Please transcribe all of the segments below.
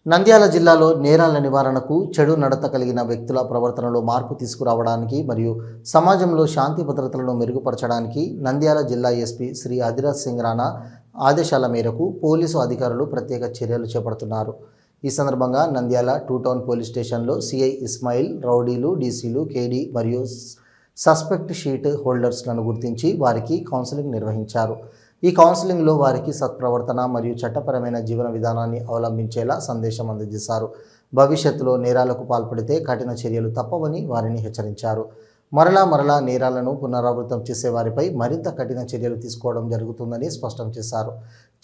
నంద్యాల జిల్లాలో నేరాల నివారణకు, చెడు నడత కలిగిన వ్యక్తుల ప్రవర్తనలో మార్పు తీసుకురావడానికి మరియు సమాజంలో శాంతి భద్రతలను మెరుగుపరచడానికి నంద్యాల జిల్లా ఎస్పీ శ్రీ అధిరాజ్ సింగ్ రాణా ఆదేశాల మేరకు పోలీసు అధికారులు ప్రత్యేక చర్యలు చేపడుతున్నారు. ఈ సందర్భంగా నంద్యాల 2 టౌన్ పోలీస్ స్టేషన్లో సిఐ ఇస్మాయిల్ రౌడీలు, డీసీలు, కేడీ మరియు సస్పెక్ట్ షీట్ హోల్డర్స్లను గుర్తించి వారికి కౌన్సిలింగ్ నిర్వహించారు. ఈ కౌన్సిలింగ్లో వారికి సత్ప్రవర్తన మరియు చట్టపరమైన జీవన విధానాన్ని అవలంబించేలా సందేశం అందజేశారు. భవిష్యత్తులో నేరాలకు పాల్పడితే కఠిన చర్యలు తప్పవని వారిని హెచ్చరించారు. మరలా నేరాలను పునరావృతం చేసే వారిపై మరింత కఠిన చర్యలు తీసుకోవడం జరుగుతుందని స్పష్టం చేశారు.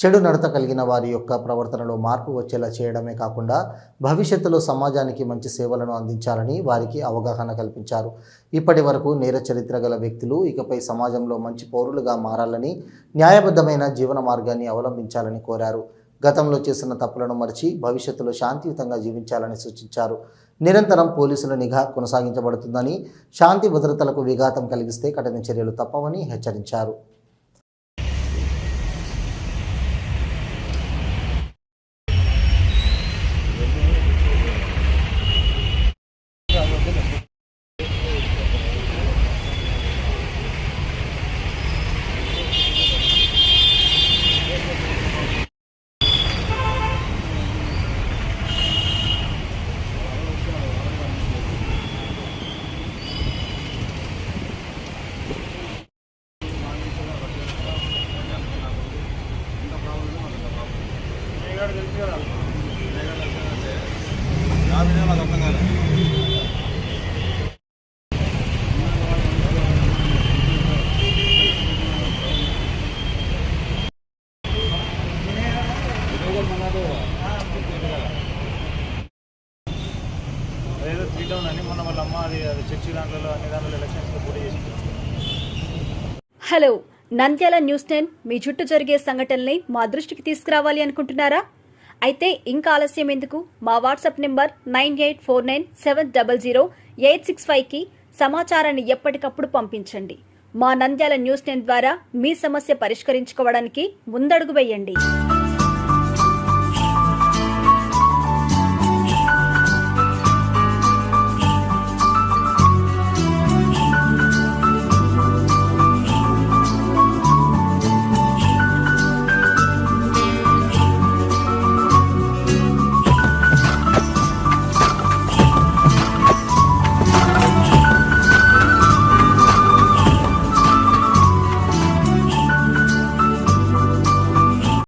చెడు నడత కలిగిన వారి యొక్క ప్రవర్తనలో మార్పు వచ్చేలా చేయడమే కాకుండా భవిష్యత్తులో సమాజానికి మంచి సేవలను అందించాలని వారికి అవగాహన కల్పించారు. ఇప్పటి వరకు నేర చరిత్ర గల వ్యక్తులు ఇకపై సమాజంలో మంచి పౌరులుగా మారాలని, న్యాయబద్ధమైన జీవన మార్గాన్ని అవలంబించాలని కోరారు. గతంలో చేసిన తప్పులను మరిచి భవిష్యత్తులో శాంతియుతంగా జీవించాలని సూచించారు. నిరంతరం పోలీసుల నిఘా కొనసాగించబడుతుందని, శాంతి భద్రతలకు విఘాతం కలిగిస్తే కఠిన చర్యలు తప్పవని హెచ్చరించారు. అదేదో 3 టౌన్ అని మొన్న వాళ్ళ అమ్మ అది చర్చి దాంట్లో అన్ని దాంట్లో ఎలక్షన్స్లో పోటీ చేసింది. హలో, నంద్యాల న్యూస్ 10 మీ చుట్టూ జరిగే సంఘటనల్ని మా దృష్టికి తీసుకురావాలి అనుకుంటున్నారా? అయితే ఇంకా ఆలస్యం ఎందుకు? మా వాట్సాప్ నెంబర్ 9849700865కి సమాచారాన్ని ఎప్పటికప్పుడు పంపించండి. మా నంద్యాల న్యూస్ 10 ద్వారా మీ సమస్య పరిష్కరించుకోవడానికి ముందడుగు వేయండి.